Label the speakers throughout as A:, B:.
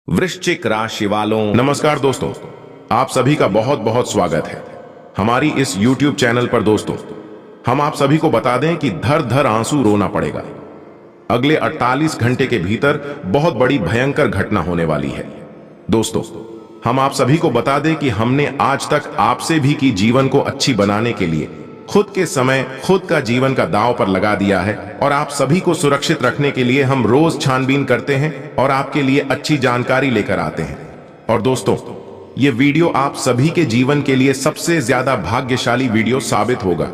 A: वृश्चिक राशि वालों, नमस्कार दोस्तों। आप सभी का बहुत बहुत स्वागत है हमारी इस YouTube चैनल पर। दोस्तों, हम आप सभी को बता दें कि धर धर आंसू रोना पड़ेगा। अगले 48 घंटे के भीतर बहुत बड़ी भयंकर घटना होने वाली है। दोस्तों, हम आप सभी को बता दें कि हमने आज तक आपसे भी की जीवन को अच्छी बनाने के लिए खुद के समय खुद का जीवन का दांव पर लगा दिया है, और आप सभी को सुरक्षित रखने के लिए हम रोज छानबीन करते हैं और आपके लिए अच्छी जानकारी लेकर आते हैं। और दोस्तों, ये वीडियो आप सभी के जीवन के लिए सबसे ज्यादा भाग्यशाली वीडियो साबित होगा,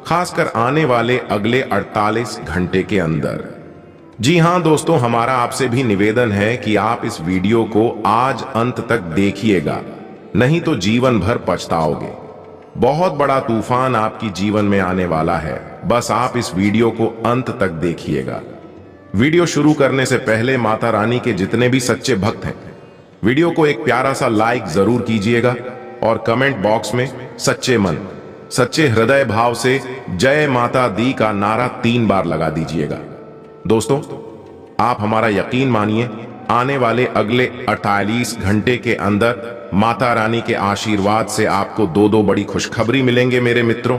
A: खासकर आने वाले अगले 48 घंटे के अंदर। जी हां दोस्तों, हमारा आपसे भी निवेदन है कि आप इस वीडियो को आज अंत तक देखिएगा, नहीं तो जीवन भर पछताओगे। बहुत बड़ा तूफान आपकी जीवन में आने वाला है, बस आप इस वीडियो को अंत तक देखिएगा। वीडियो शुरू करने से पहले माता रानी के जितने भी सच्चे भक्त हैं, वीडियो को एक प्यारा सा लाइक जरूर कीजिएगा और कमेंट बॉक्स में सच्चे मन सच्चे हृदय भाव से जय माता दी का नारा 3 बार लगा दीजिएगा। दोस्तों, आप हमारा यकीन मानिए, आने वाले अगले 48 घंटे के अंदर माता रानी के आशीर्वाद से आपको दो बड़ी खुशखबरी मिलेंगे। मेरे मित्रों,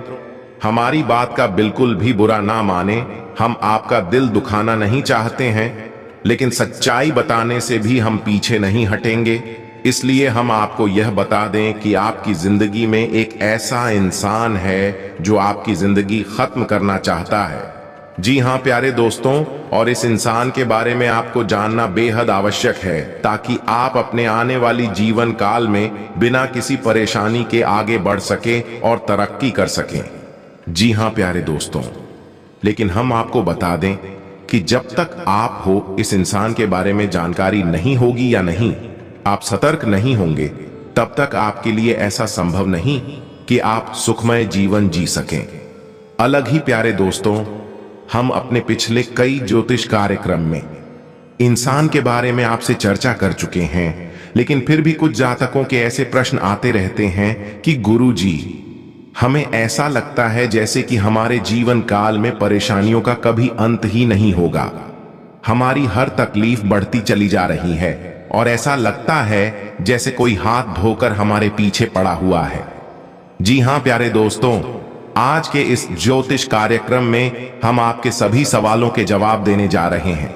A: हमारी बात का बिल्कुल भी बुरा ना माने, हम आपका दिल दुखाना नहीं चाहते हैं, लेकिन सच्चाई बताने से भी हम पीछे नहीं हटेंगे। इसलिए हम आपको यह बता दें कि आपकी जिंदगी में एक ऐसा इंसान है जो आपकी जिंदगी खत्म करना चाहता है। जी हां प्यारे दोस्तों, और इस इंसान के बारे में आपको जानना बेहद आवश्यक है, ताकि आप अपने आने वाली जीवन काल में बिना किसी परेशानी के आगे बढ़ सके और तरक्की कर सकें। जी हां प्यारे दोस्तों, लेकिन हम आपको बता दें कि जब तक आप हो इस इंसान के बारे में जानकारी नहीं होगी या नहीं आप सतर्क नहीं होंगे, तब तक आपके लिए ऐसा संभव नहीं कि आप सुखमय जीवन जी सकें। अलग ही प्यारे दोस्तों, हम अपने पिछले कई ज्योतिष कार्यक्रम में इंसान के बारे में आपसे चर्चा कर चुके हैं, लेकिन फिर भी कुछ जातकों के ऐसे प्रश्न आते रहते हैं कि गुरुजी, हमें ऐसा लगता है जैसे कि हमारे जीवन काल में परेशानियों का कभी अंत ही नहीं होगा। हमारी हर तकलीफ बढ़ती चली जा रही है और ऐसा लगता है जैसे कोई हाथ धोकर हमारे पीछे पड़ा हुआ है। जी हां प्यारे दोस्तों, आज के इस ज्योतिष कार्यक्रम में हम आपके सभी सवालों के जवाब देने जा रहे हैं,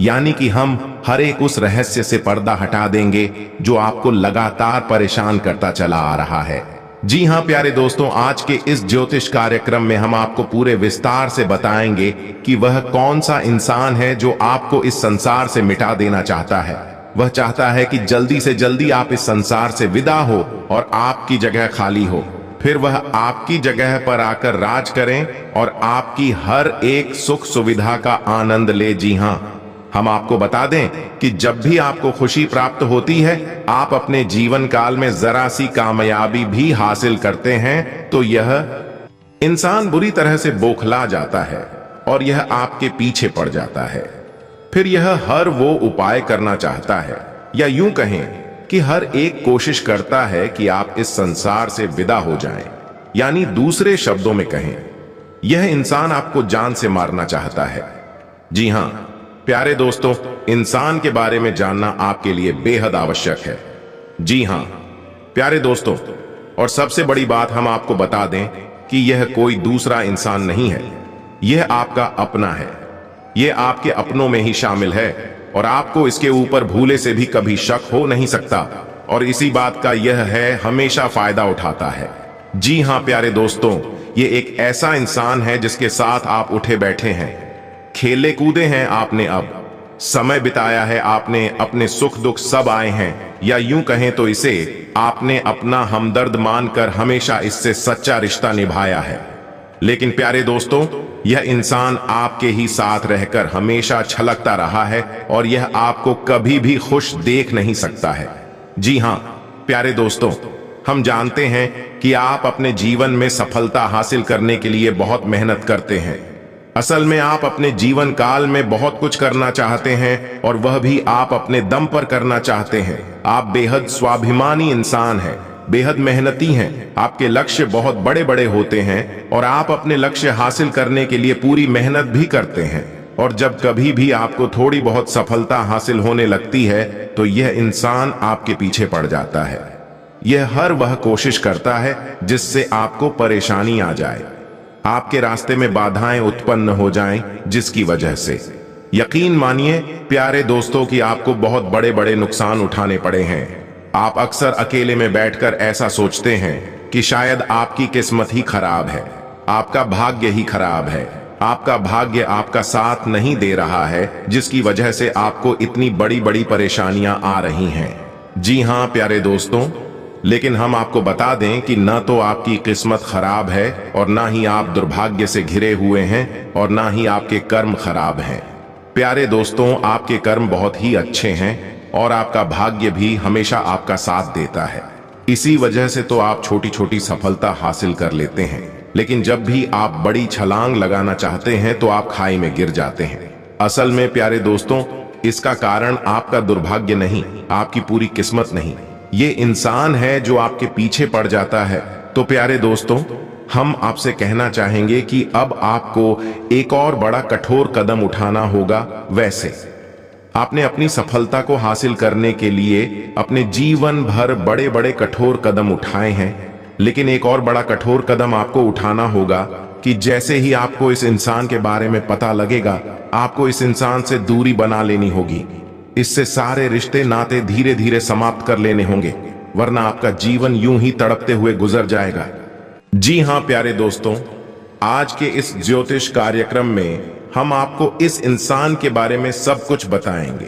A: यानी कि हम हर एक उस रहस्य से पर्दा हटा देंगे जो आपको लगातार परेशान करता चला आ रहा है। जी हां प्यारे दोस्तों, आज के इस ज्योतिष कार्यक्रम में हम आपको पूरे विस्तार से बताएंगे कि वह कौन सा इंसान है जो आपको इस संसार से मिटा देना चाहता है। वह चाहता है कि जल्दी से जल्दी आप इस संसार से विदा हो और आपकी जगह खाली हो, फिर वह आपकी जगह पर आकर राज करें और आपकी हर एक सुख सुविधा का आनंद ले। जी हां, हम आपको बता दें कि जब भी आपको खुशी प्राप्त होती है, आप अपने जीवन काल में जरा सी कामयाबी भी हासिल करते हैं, तो यह इंसान बुरी तरह से बौखला जाता है और यह आपके पीछे पड़ जाता है। फिर यह हर वो उपाय करना चाहता है, या यूं कहें कि हर एक कोशिश करता है कि आप इस संसार से विदा हो जाएं। यानी दूसरे शब्दों में कहें, यह इंसान आपको जान से मारना चाहता है। जी हां प्यारे दोस्तों, इंसान के बारे में जानना आपके लिए बेहद आवश्यक है। जी हां प्यारे दोस्तों, और सबसे बड़ी बात हम आपको बता दें कि यह कोई दूसरा इंसान नहीं है, यह आपका अपना है। यह आपके अपनों में ही शामिल है और आपको इसके ऊपर भूले से भी कभी शक हो नहीं सकता, और इसी बात का यह है हमेशा फायदा उठाता है। जी हां प्यारे दोस्तों, ये एक ऐसा इंसान है जिसके साथ आप उठे बैठे हैं, खेले कूदे हैं आपने, अब समय बिताया है आपने, अपने सुख दुख सब आए हैं, या यूं कहें तो इसे आपने अपना हमदर्द मानकर हमेशा इससे सच्चा रिश्ता निभाया है। लेकिन प्यारे दोस्तों, यह इंसान आपके ही साथ रहकर हमेशा छलकता रहा है और यह आपको कभी भी खुश देख नहीं सकता है। जी हां प्यारे दोस्तों, हम जानते हैं कि आप अपने जीवन में सफलता हासिल करने के लिए बहुत मेहनत करते हैं। असल में आप अपने जीवन काल में बहुत कुछ करना चाहते हैं, और वह भी आप अपने दम पर करना चाहते हैं। आप बेहद स्वाभिमानी इंसान हैं, बेहद मेहनती हैं, आपके लक्ष्य बहुत बड़े बड़े होते हैं और आप अपने लक्ष्य हासिल करने के लिए पूरी मेहनत भी करते हैं। और जब कभी भी आपको थोड़ी बहुत सफलता हासिल होने लगती है तो यह इंसान आपके पीछे पड़ जाता है। यह हर वह कोशिश करता है जिससे आपको परेशानी आ जाए, आपके रास्ते में बाधाएं उत्पन्न हो जाएं, जिसकी वजह से यकीन मानिए प्यारे दोस्तों कि आपको बहुत बड़े बड़े नुकसान उठाने पड़े हैं। आप अक्सर अकेले में बैठकर ऐसा सोचते हैं कि शायद आपकी किस्मत ही खराब है, आपका भाग्य ही खराब है, आपका भाग्य आपका साथ नहीं दे रहा है, जिसकी वजह से आपको इतनी बड़ी बड़ी परेशानियां आ रही हैं। जी हां प्यारे दोस्तों, लेकिन हम आपको बता दें कि न तो आपकी किस्मत खराब है और ना ही आप दुर्भाग्य से घिरे हुए हैं और ना ही आपके कर्म खराब हैं। प्यारे दोस्तों, आपके कर्म बहुत ही अच्छे हैं और आपका भाग्य भी हमेशा आपका साथ देता है। इसी वजह से तो आप छोटी छोटी सफलता हासिल कर लेते हैं, लेकिन जब भी आप बड़ी छलांग लगाना चाहते हैं तो आप खाई में गिर जाते हैं। असल में प्यारे दोस्तों, इसका कारण आपका दुर्भाग्य नहीं, आपकी पूरी किस्मत नहीं, ये इंसान है जो आपके पीछे पड़ जाता है। तो प्यारे दोस्तों, हम आपसे कहना चाहेंगे कि अब आपको एक और बड़ा कठोर कदम उठाना होगा। वैसे आपने अपनी सफलता को हासिल करने के लिए अपने जीवन भर बड़े बड़े कठोर कदम उठाए हैं, लेकिन एक और बड़ा कठोर कदम आपको उठाना होगा कि जैसे ही आपको इस इंसान के बारे में पता लगेगा, आपको इस इंसान से दूरी बना लेनी होगी। इससे सारे रिश्ते नाते धीरे धीरे समाप्त कर लेने होंगे, वरना आपका जीवन यूं ही तड़पते हुए गुजर जाएगा। जी हां प्यारे दोस्तों, आज के इस ज्योतिष कार्यक्रम में हम आपको इस इंसान के बारे में सब कुछ बताएंगे,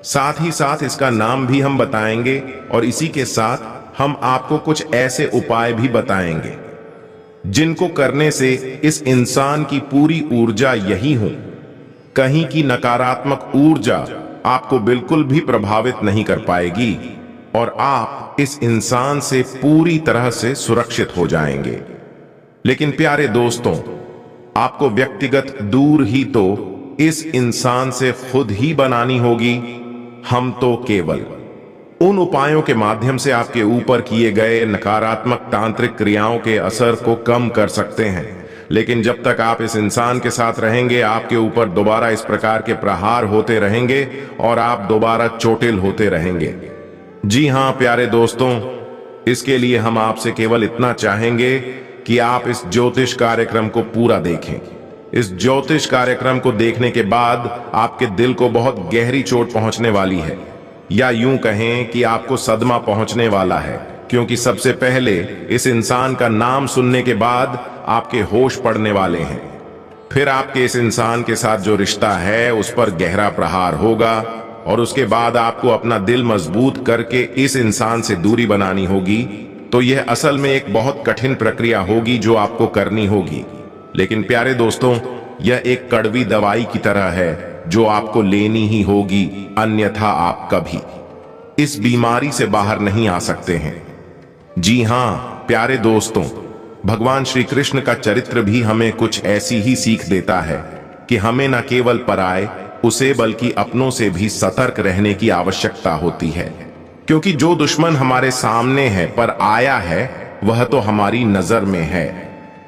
A: साथ ही साथ इसका नाम भी हम बताएंगे और इसी के साथ हम आपको कुछ ऐसे उपाय भी बताएंगे जिनको करने से इस इंसान की पूरी ऊर्जा यही हो, कहीं की नकारात्मक ऊर्जा आपको बिल्कुल भी प्रभावित नहीं कर पाएगी और आप इस इंसान से पूरी तरह से सुरक्षित हो जाएंगे। लेकिन प्यारे दोस्तों, आपको व्यक्तिगत दूर ही तो इस इंसान से खुद ही बनानी होगी। हम तो केवल उन उपायों के माध्यम से आपके ऊपर किए गए नकारात्मक तांत्रिक क्रियाओं के असर को कम कर सकते हैं, लेकिन जब तक आप इस इंसान के साथ रहेंगे, आपके ऊपर दोबारा इस प्रकार के प्रहार होते रहेंगे और आप दोबारा चोटिल होते रहेंगे। जी हां प्यारे दोस्तों, इसके लिए हम आपसे केवल इतना चाहेंगे कि आप इस ज्योतिष कार्यक्रम को पूरा देखें। इस ज्योतिष कार्यक्रम को देखने के बाद आपके दिल को बहुत गहरी चोट पहुंचने वाली है, या यूं कहें कि आपको सदमा पहुंचने वाला है, क्योंकि सबसे पहले इस इंसान का नाम सुनने के बाद आपके होश पड़ने वाले हैं। फिर आपके इस इंसान के साथ जो रिश्ता है उस पर गहरा प्रहार होगा और उसके बाद आपको अपना दिल मजबूत करके इस इंसान से दूरी बनानी होगी। तो यह असल में एक बहुत कठिन प्रक्रिया होगी जो आपको करनी होगी, लेकिन प्यारे दोस्तों, यह एक कड़वी दवाई की तरह है जो आपको लेनी ही होगी, अन्यथा आप कभी इस बीमारी से बाहर नहीं आ सकते हैं। जी हां प्यारे दोस्तों, भगवान श्री कृष्ण का चरित्र भी हमें कुछ ऐसी ही सीख देता है कि हमें न केवल पराये उसे बल्कि अपनों से भी सतर्क रहने की आवश्यकता होती है, क्योंकि जो दुश्मन हमारे सामने है पर आया है वह तो हमारी नजर में है।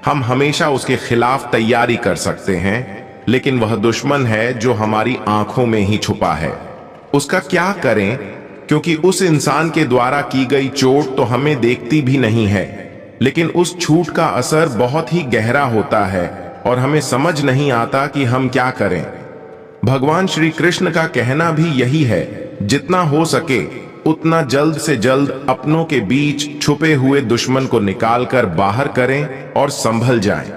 A: हम हमेशा उसके खिलाफ तैयारी कर सकते हैं, लेकिन वह दुश्मन है जो हमारी आंखों में ही छुपा है। उसका क्या करें, क्योंकि उस इंसान के द्वारा की गई चोट तो हमें देखती भी नहीं है, लेकिन उस छूट का असर बहुत ही गहरा होता है और हमें समझ नहीं आता कि हम क्या करें। भगवान श्री कृष्ण का कहना भी यही है, जितना हो सके उतना जल्द से जल्द अपनों के बीच छुपे हुए दुश्मन को निकालकर बाहर करें और संभल जाएं,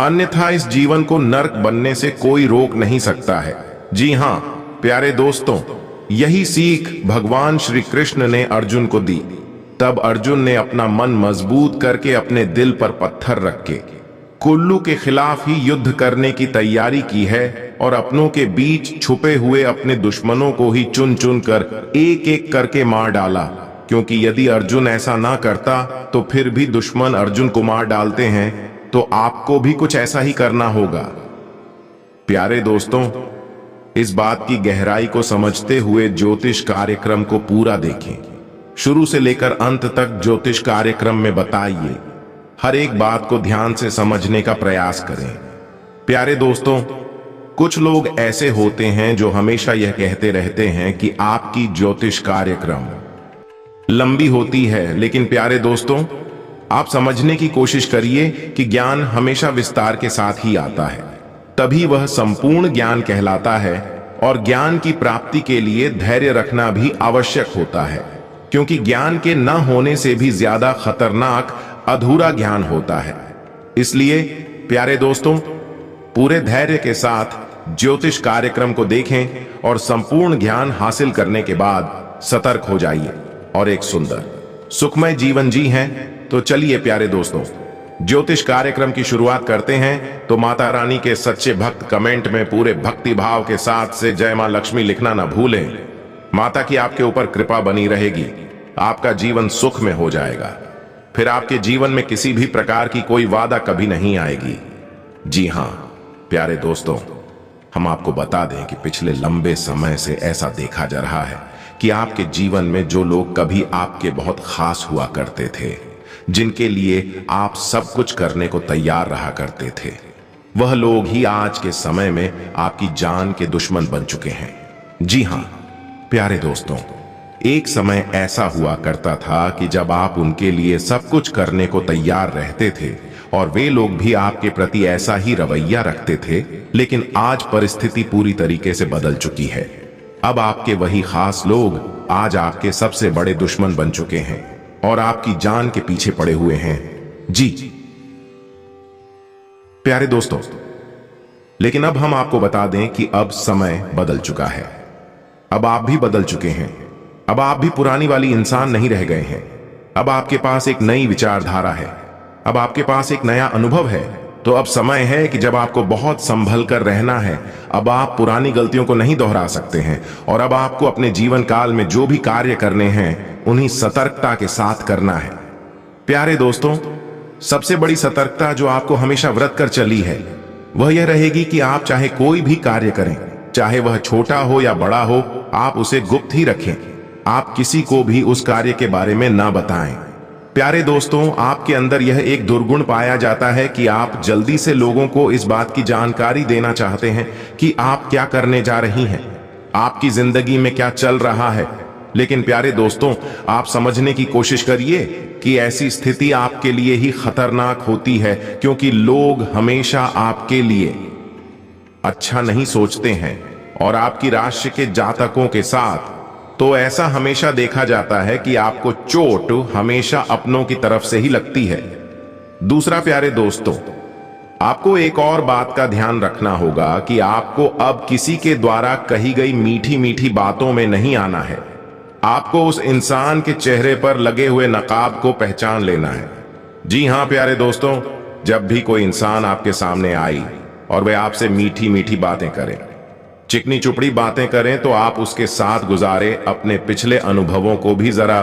A: अन्यथा इस जीवन को नर्क बनने से कोई रोक नहीं सकता है। जी हां प्यारे दोस्तों, यही सीख भगवान श्री कृष्ण ने अर्जुन को दी। तब अर्जुन ने अपना मन मजबूत करके अपने दिल पर पत्थर रख के कुल्लू के खिलाफ ही युद्ध करने की तैयारी की है और अपनों के बीच छुपे हुए अपने दुश्मनों को ही चुन चुन कर एक एक करके मार डाला, क्योंकि यदि अर्जुन ऐसा ना करता तो फिर भी दुश्मन अर्जुन को मार डालते हैं, तो आपको भी कुछ ऐसा ही करना होगा। प्यारे दोस्तों, इस बात की गहराई को समझते हुए ज्योतिष कार्यक्रम को पूरा देखें, शुरू से लेकर अंत तक ज्योतिष कार्यक्रम में बताइए, हर एक बात को ध्यान से समझने का प्रयास करें। प्यारे दोस्तों, कुछ लोग ऐसे होते हैं जो हमेशा यह कहते रहते हैं कि आपकी ज्योतिष कार्यक्रम लंबी होती है, लेकिन प्यारे दोस्तों, आप समझने की कोशिश करिए कि ज्ञान हमेशा विस्तार के साथ ही आता है, तभी वह संपूर्ण ज्ञान कहलाता है। और ज्ञान की प्राप्ति के लिए धैर्य रखना भी आवश्यक होता है, क्योंकि ज्ञान के न होने से भी ज्यादा खतरनाक अधूरा ज्ञान होता है। इसलिए प्यारे दोस्तों, पूरे धैर्य के साथ ज्योतिष कार्यक्रम को देखें और संपूर्ण ज्ञान हासिल करने के बाद सतर्क हो जाइए और एक सुंदर सुखमय जीवन जी हैं। तो चलिए प्यारे दोस्तों, ज्योतिष कार्यक्रम की शुरुआत करते हैं। तो माता रानी के सच्चे भक्त कमेंट में पूरे भक्ति भाव के साथ से जय मां लक्ष्मी लिखना ना भूलें। माता की आपके ऊपर कृपा बनी रहेगी, आपका जीवन सुख में हो जाएगा, फिर आपके जीवन में किसी भी प्रकार की कोई बाधा कभी नहीं आएगी। जी हां प्यारे दोस्तों, हम आपको बता दें कि पिछले लंबे समय से ऐसा देखा जा रहा है कि आपके जीवन में जो लोग कभी आपके बहुत खास हुआ करते थे, जिनके लिए आप सब कुछ करने को तैयार रहा करते थे, वह लोग ही आज के समय में आपकी जान के दुश्मन बन चुके हैं। जी हां प्यारे दोस्तों, एक समय ऐसा हुआ करता था कि जब आप उनके लिए सब कुछ करने को तैयार रहते थे और वे लोग भी आपके प्रति ऐसा ही रवैया रखते थे, लेकिन आज परिस्थिति पूरी तरीके से बदल चुकी है। अब आपके वही खास लोग आज आपके सबसे बड़े दुश्मन बन चुके हैं और आपकी जान के पीछे पड़े हुए हैं। जी प्यारे दोस्तों, लेकिन अब हम आपको बता दें कि अब समय बदल चुका है। अब आप भी बदल चुके हैं। अब आप भी पुरानी वाली इंसान नहीं रह गए हैं। अब आपके पास एक नई विचारधारा है, अब आपके पास एक नया अनुभव है। तो अब समय है कि जब आपको बहुत संभल कर रहना है। अब आप पुरानी गलतियों को नहीं दोहरा सकते हैं और अब आपको अपने जीवन काल में जो भी कार्य करने हैं उन्हीं सतर्कता के साथ करना है। प्यारे दोस्तों, सबसे बड़ी सतर्कता जो आपको हमेशा व्रत कर चली है वह यह रहेगी कि आप चाहे कोई भी कार्य करें, चाहे वह छोटा हो या बड़ा हो, आप उसे गुप्त ही रखें। आप किसी को भी उस कार्य के बारे में ना बताएं। प्यारे दोस्तों, आपके अंदर यह एक दुर्गुण पाया जाता है कि आप जल्दी से लोगों को इस बात की जानकारी देना चाहते हैं कि आप क्या करने जा रही हैं, आपकी जिंदगी में क्या चल रहा है। लेकिन प्यारे दोस्तों, आप समझने की कोशिश करिए कि ऐसी स्थिति आपके लिए ही खतरनाक होती है, क्योंकि लोग हमेशा आपके लिए अच्छा नहीं सोचते हैं। और आपकी राशि के जातकों के साथ तो ऐसा हमेशा देखा जाता है कि आपको चोट हमेशा अपनों की तरफ से ही लगती है। दूसरा प्यारे दोस्तों, आपको एक और बात का ध्यान रखना होगा कि आपको अब किसी के द्वारा कही गई मीठी मीठी बातों में नहीं आना है। आपको उस इंसान के चेहरे पर लगे हुए नकाब को पहचान लेना है। जी हां प्यारे दोस्तों, जब भी कोई इंसान आपके सामने आई और वह आपसे मीठी मीठी बातें करें, चिकनी चुपड़ी बातें करें, तो आप उसके साथ गुजारे अपने पिछले अनुभवों को भी जरा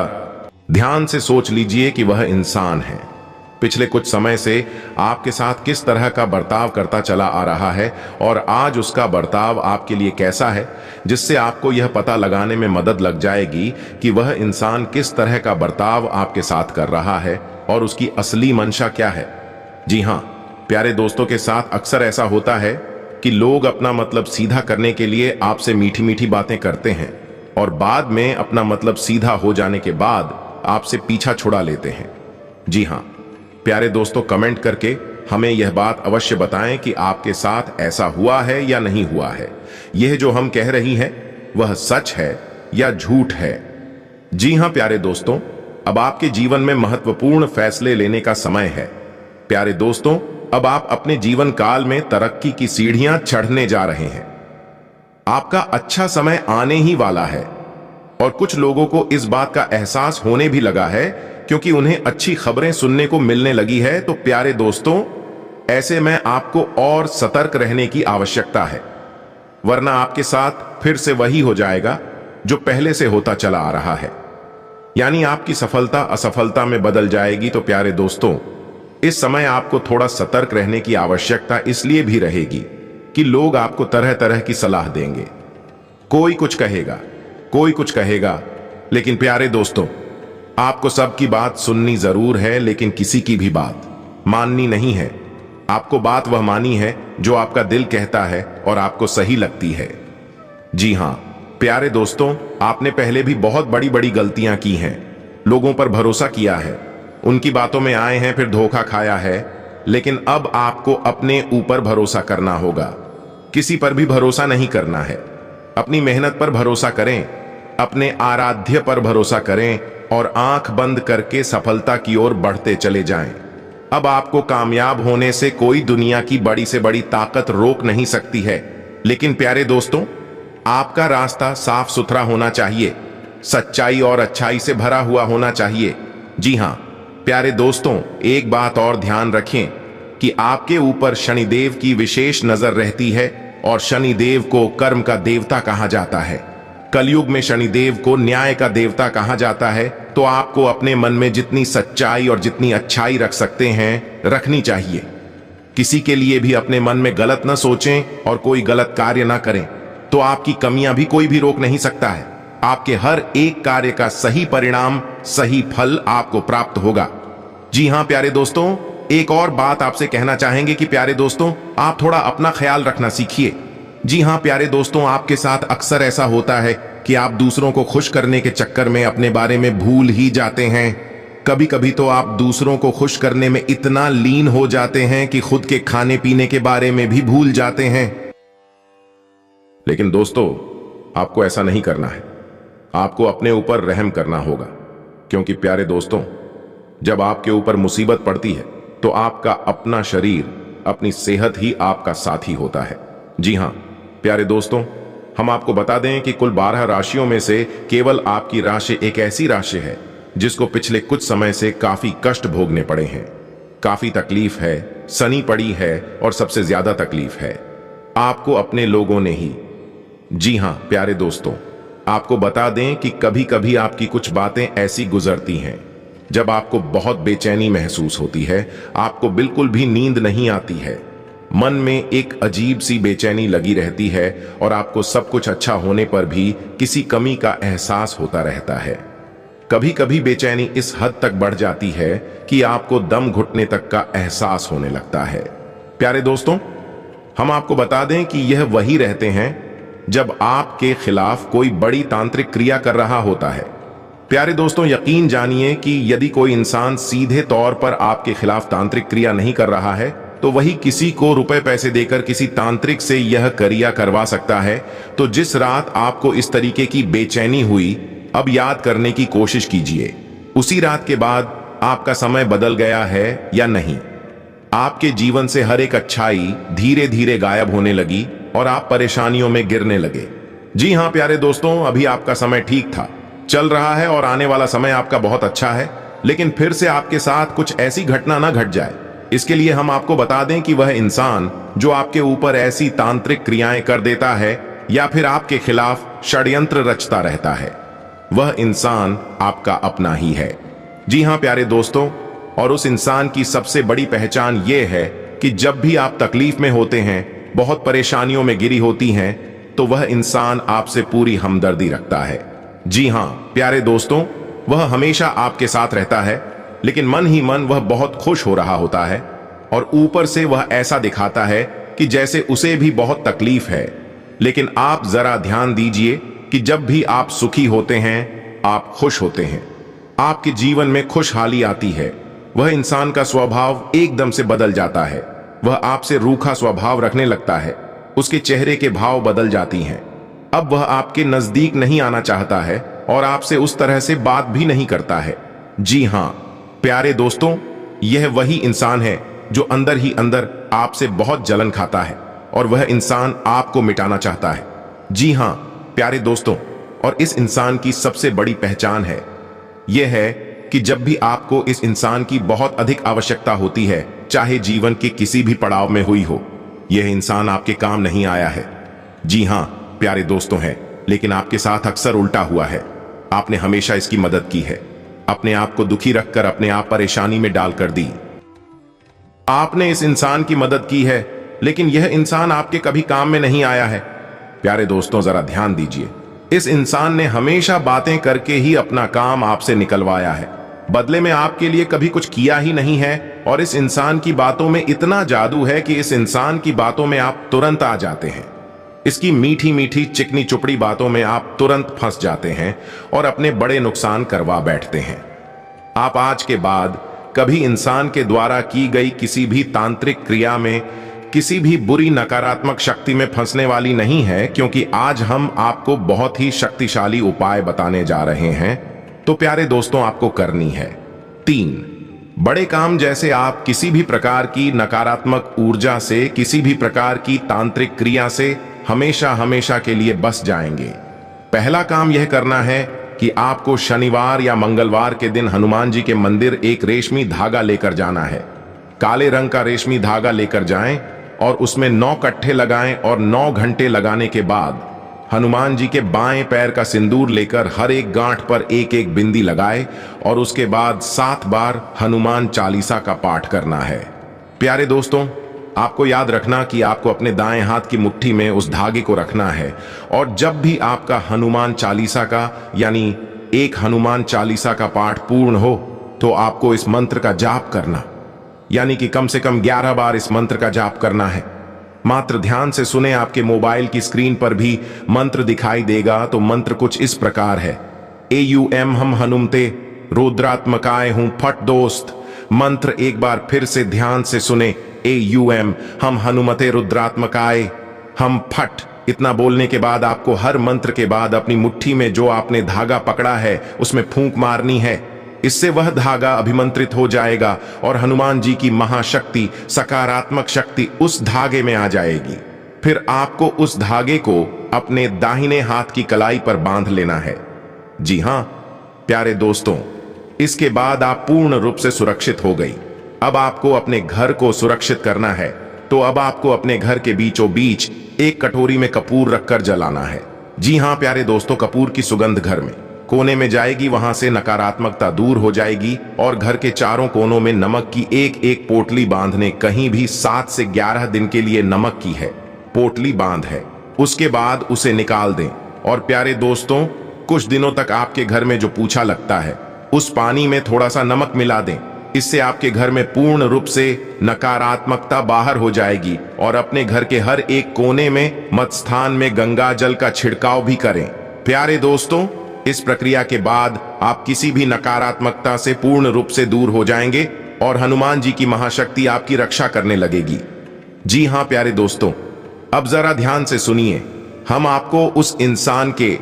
A: ध्यान से सोच लीजिए कि वह इंसान है। पिछले कुछ समय से आपके साथ किस तरह का बर्ताव करता चला आ रहा है और आज उसका बर्ताव आपके लिए कैसा है, जिससे आपको यह पता लगाने में मदद लग जाएगी कि वह इंसान किस तरह का बर्ताव आपके साथ कर रहा है और उसकी असली मंशा क्या है। जी हां प्यारे दोस्तों, के साथ अक्सर ऐसा होता है कि लोग अपना मतलब सीधा करने के लिए आपसे मीठी मीठी बातें करते हैं और बाद में अपना मतलब सीधा हो जाने के बाद आपसे पीछा छुड़ा लेते हैं। जी हां प्यारे दोस्तों, कमेंट करके हमें यह बात अवश्य बताएं कि आपके साथ ऐसा हुआ है या नहीं हुआ है। यह जो हम कह रही हैं वह सच है या झूठ है। जी हां प्यारे दोस्तों, अब आपके जीवन में महत्वपूर्ण फैसले लेने का समय है। प्यारे दोस्तों, अब आप अपने जीवन काल में तरक्की की सीढ़ियां चढ़ने जा रहे हैं। आपका अच्छा समय आने ही वाला है और कुछ लोगों को इस बात का एहसास होने भी लगा है, क्योंकि उन्हें अच्छी खबरें सुनने को मिलने लगी है। तो प्यारे दोस्तों, ऐसे में आपको और सतर्क रहने की आवश्यकता है, वरना आपके साथ फिर से वही हो जाएगा जो पहले से होता चला आ रहा है, यानी आपकी सफलता असफलता में बदल जाएगी। तो प्यारे दोस्तों, इस समय आपको थोड़ा सतर्क रहने की आवश्यकता इसलिए भी रहेगी कि लोग आपको तरह तरह की सलाह देंगे। कोई कुछ कहेगा, कोई कुछ कहेगा, लेकिन प्यारे दोस्तों, आपको सबकी बात सुननी जरूर है, लेकिन किसी की भी बात माननी नहीं है। आपको बात वह मानी है जो आपका दिल कहता है और आपको सही लगती है। जी हां प्यारे दोस्तों, आपने पहले भी बहुत बड़ी बड़ी गलतियां की हैं, लोगों पर भरोसा किया है, उनकी बातों में आए हैं, फिर धोखा खाया है। लेकिन अब आपको अपने ऊपर भरोसा करना होगा। किसी पर भी भरोसा नहीं करना है। अपनी मेहनत पर भरोसा करें, अपने आराध्य पर भरोसा करें और आंख बंद करके सफलता की ओर बढ़ते चले जाएं। अब आपको कामयाब होने से कोई दुनिया की बड़ी से बड़ी ताकत रोक नहीं सकती है। लेकिन प्यारे दोस्तों, आपका रास्ता साफ सुथरा होना चाहिए, सच्चाई और अच्छाई से भरा हुआ होना चाहिए। जी हां प्यारे दोस्तों, एक बात और ध्यान रखें कि आपके ऊपर शनिदेव की विशेष नजर रहती है और शनिदेव को कर्म का देवता कहा जाता है। कलयुग में शनिदेव को न्याय का देवता कहा जाता है। तो आपको अपने मन में जितनी सच्चाई और जितनी अच्छाई रख सकते हैं रखनी चाहिए। किसी के लिए भी अपने मन में गलत न सोचें और कोई गलत कार्य ना करें, तो आपकी कमियां भी कोई भी रोक नहीं सकता है। आपके हर एक कार्य का सही परिणाम, सही फल आपको प्राप्त होगा। जी हां प्यारे दोस्तों, एक और बात आपसे कहना चाहेंगे कि प्यारे दोस्तों, आप थोड़ा अपना ख्याल रखना सीखिए। जी हां प्यारे दोस्तों, आपके साथ अक्सर ऐसा होता है कि आप दूसरों को खुश करने के चक्कर में अपने बारे में भूल ही जाते हैं। कभी कभी तो आप दूसरों को खुश करने में इतना लीन हो जाते हैं कि खुद के खाने पीने के बारे में भी भूल जाते हैं। लेकिन दोस्तों, आपको ऐसा नहीं करना है। आपको अपने ऊपर रहम करना होगा, क्योंकि प्यारे दोस्तों, जब आपके ऊपर मुसीबत पड़ती है तो आपका अपना शरीर, अपनी सेहत ही आपका साथी होता है। जी हां प्यारे दोस्तों, हम आपको बता दें कि कुल 12 राशियों में से केवल आपकी राशि एक ऐसी राशि है जिसको पिछले कुछ समय से काफी कष्ट भोगने पड़े हैं, काफी तकलीफ है, सनी पड़ी है और सबसे ज्यादा तकलीफ है आपको अपने लोगों ने ही। जी हां प्यारे दोस्तों, आपको बता दें कि कभी कभी आपकी कुछ बातें ऐसी गुजरती हैं जब आपको बहुत बेचैनी महसूस होती है, आपको बिल्कुल भी नींद नहीं आती है, मन में एक अजीब सी बेचैनी लगी रहती है और आपको सब कुछ अच्छा होने पर भी किसी कमी का एहसास होता रहता है। कभी कभी बेचैनी इस हद तक बढ़ जाती है कि आपको दम घुटने तक का एहसास होने लगता है। प्यारे दोस्तों, हम आपको बता दें कि यह वही रहते हैं जब आपके खिलाफ कोई बड़ी तांत्रिक क्रिया कर रहा होता है। प्यारे दोस्तों, यकीन जानिए कि यदि कोई इंसान सीधे तौर पर आपके खिलाफ तांत्रिक क्रिया नहीं कर रहा है, तो वही किसी को रुपए पैसे देकर किसी तांत्रिक से यह क्रिया करवा सकता है। तो जिस रात आपको इस तरीके की बेचैनी हुई, अब याद करने की कोशिश कीजिए, उसी रात के बाद आपका समय बदल गया है या नहीं। आपके जीवन से हर एक अच्छाई धीरे धीरे गायब होने लगी और आप परेशानियों में गिरने लगे। जी हां प्यारे दोस्तों, अभी आपका समय ठीक था, चल रहा है और आने वाला समय आपका बहुत अच्छा है। लेकिन फिर से आपके साथ कुछ ऐसी घटना ना घट जाए, इसके लिए हम आपको बता दें कि वह इंसान जो आपके ऊपर ऐसी तांत्रिक क्रियाएं कर देता है या फिर आपके खिलाफ षड्यंत्र रचता रहता है, वह इंसान आपका अपना ही है। जी हां प्यारे दोस्तों, और उस इंसान की सबसे बड़ी पहचान यह है कि जब भी आप तकलीफ में होते हैं, बहुत परेशानियों में गिरी होती हैं, तो वह इंसान आपसे पूरी हमदर्दी रखता है। जी हां प्यारे दोस्तों, वह हमेशा आपके साथ रहता है, लेकिन मन ही मन वह बहुत खुश हो रहा होता है और ऊपर से वह ऐसा दिखाता है कि जैसे उसे भी बहुत तकलीफ है। लेकिन आप जरा ध्यान दीजिए कि जब भी आप सुखी होते हैं, आप खुश होते हैं, आपके जीवन में खुशहाली आती है, वह इंसान का स्वभाव एकदम से बदल जाता है। वह आपसे रूखा स्वभाव रखने लगता है, उसके चेहरे के भाव बदल जाती हैं। अब वह आपके नजदीक नहीं आना चाहता है और आपसे उस तरह से बात भी नहीं करता है। जी हां प्यारे दोस्तों, यह वही इंसान है जो अंदर ही अंदर आपसे बहुत जलन खाता है और वह इंसान आपको मिटाना चाहता है। जी हां प्यारे दोस्तों, और इस इंसान की सबसे बड़ी पहचान है यह है कि जब भी आपको इस इंसान की बहुत अधिक आवश्यकता होती है, चाहे जीवन के किसी भी पड़ाव में हुई हो, यह इंसान आपके काम नहीं आया है। जी हां प्यारे दोस्तों है, लेकिन आपके साथ अक्सर उल्टा हुआ है। आपने हमेशा इसकी मदद की है, अपने आप को दुखी रखकर अपने आप परेशानी में डालकर दी। आपने इस इंसान की मदद की है, लेकिन यह इंसान आपके कभी काम में नहीं आया है। प्यारे दोस्तों जरा ध्यान दीजिए, इस इंसान ने हमेशा बातें करके ही अपना काम आपसे निकलवाया है, बदले में आपके लिए कभी कुछ किया ही नहीं है और इस इंसान की बातों में इतना जादू है कि इस इंसान की बातों में आप तुरंत आ जाते हैं। इसकी मीठी मीठी चिकनी चुपड़ी बातों में आप तुरंत फंस जाते हैं और अपने बड़े नुकसान करवा बैठते हैं। आप आज के बाद कभी इंसान के द्वारा की गई किसी भी तांत्रिक क्रिया में, किसी भी बुरी नकारात्मक शक्ति में फंसने वाली नहीं है, क्योंकि आज हम आपको बहुत ही शक्तिशाली उपाय बताने जा रहे हैं। तो प्यारे दोस्तों, आपको करनी है 3 बड़े काम, जैसे आप किसी भी प्रकार की नकारात्मक ऊर्जा से, किसी भी प्रकार की तांत्रिक क्रिया से हमेशा हमेशा के लिए बच जाएंगे। पहला काम यह करना है कि आपको शनिवार या मंगलवार के दिन हनुमान जी के मंदिर एक रेशमी धागा लेकर जाना है। काले रंग का रेशमी धागा लेकर जाएं और उसमें 9 कट्ठे लगाएं और 9 घंटे लगाने के बाद हनुमान जी के बाएं पैर का सिंदूर लेकर हर एक गांठ पर एक एक बिंदी लगाए और उसके बाद 7 बार हनुमान चालीसा का पाठ करना है। प्यारे दोस्तों, आपको याद रखना कि आपको अपने दाएं हाथ की मुट्ठी में उस धागे को रखना है और जब भी आपका हनुमान चालीसा का यानी एक हनुमान चालीसा का पाठ पूर्ण हो तो आपको इस मंत्र का जाप करना, यानी कि कम से कम 11 बार इस मंत्र का जाप करना है। मात्र ध्यान से सुने, आपके मोबाइल की स्क्रीन पर भी मंत्र दिखाई देगा। तो मंत्र कुछ इस प्रकार है। AUM हम हनुमते रुद्रात्मकाय हूं फट दोस्त। मंत्र एक बार फिर से ध्यान से सुने। AUM हम हनुमते रुद्रात्मकाय हम फट। इतना बोलने के बाद आपको हर मंत्र के बाद अपनी मुट्ठी में जो आपने धागा पकड़ा है उसमें फूंक मारनी है। इससे वह धागा अभिमंत्रित हो जाएगा और हनुमान जी की महाशक्ति, सकारात्मक शक्ति उस धागे में आ जाएगी। फिर आपको उस धागे को अपने दाहिने हाथ की कलाई पर बांध लेना है। जी हां प्यारे दोस्तों, इसके बाद आप पूर्ण रूप से सुरक्षित हो गई। अब आपको अपने घर को सुरक्षित करना है। तो अब आपको अपने घर के बीचों बीच एक कटोरी में कपूर रखकर जलाना है। जी हां प्यारे दोस्तों, कपूर की सुगंध घर में कोने में जाएगी, वहां से नकारात्मकता दूर हो जाएगी और घर के चारों कोनों में नमक की एक एक पोटली बांधने, कहीं भी 7 से 11 दिन के लिए नमक की है पोटली बांध है। उसके बाद उसे निकाल दें और प्यारे दोस्तों, कुछ दिनों तक आपके घर में जो पूछा लगता है उस पानी में थोड़ा सा नमक मिला दें। इससे आपके घर में पूर्ण रूप से नकारात्मकता बाहर हो जाएगी और अपने घर के हर एक कोने में मत स्थान में गंगा जल का छिड़काव भी करें। प्यारे दोस्तों, इस प्रक्रिया के बाद आप किसी भी नकारात्मकता से पूर्ण रूप से दूर हो जाएंगे और हनुमान जी की महाशक्ति आपकी रक्षा करने लगेगी। जी हां प्यारे दोस्तों, अब जरा ध्यान से सुनिए। हम आपको उस इंसान के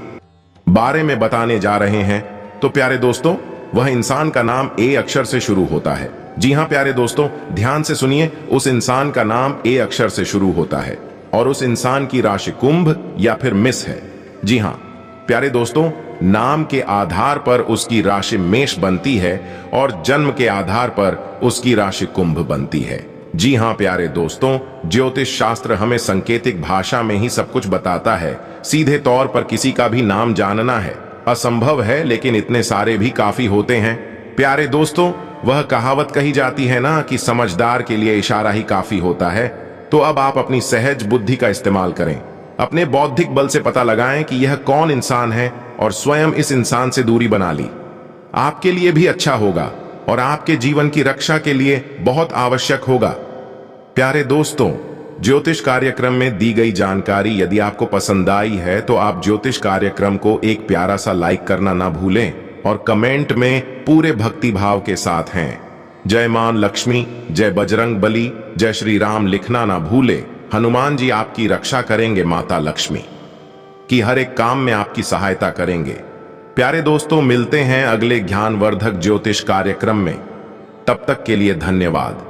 A: बारे में बताने जा रहे हैं। तो प्यारे दोस्तों, वह इंसान का नाम A अक्षर से शुरू होता है। जी हां प्यारे दोस्तों, ध्यान से सुनिए। उस इंसान का नाम A अक्षर से शुरू होता है और उस इंसान की राशि कुंभ या फिर मिस है। जी हां प्यारे दोस्तों, नाम के आधार पर उसकी राशि मेष बनती है और जन्म के आधार पर उसकी राशि कुंभ बनती है। जी हां प्यारे दोस्तों, ज्योतिष शास्त्र हमें सांकेतिक भाषा में ही सब कुछ बताता है। सीधे तौर पर किसी का भी नाम जानना है असंभव है, लेकिन इतने सारे भी काफी होते हैं। प्यारे दोस्तों, वह कहावत कही जाती है ना कि समझदार के लिए इशारा ही काफी होता है। तो अब आप अपनी सहज बुद्धि का इस्तेमाल करें, अपने बौद्धिक बल से पता लगाएं कि यह कौन इंसान है और स्वयं इस इंसान से दूरी बना ली। आपके लिए भी अच्छा होगा और आपके जीवन की रक्षा के लिए बहुत आवश्यक होगा। प्यारे दोस्तों, ज्योतिष कार्यक्रम में दी गई जानकारी यदि आपको पसंद आई है तो आप ज्योतिष कार्यक्रम को एक प्यारा सा लाइक करना ना भूलें और कमेंट में पूरे भक्ति भाव के साथ हैं जय मां लक्ष्मी, जय बजरंग बली, जय श्री राम लिखना ना भूले। हनुमान जी आपकी रक्षा करेंगे, माता लक्ष्मी की हर एक काम में आपकी सहायता करेंगे। प्यारे दोस्तों, मिलते हैं अगले ज्ञानवर्धक ज्योतिष कार्यक्रम में। तब तक के लिए धन्यवाद।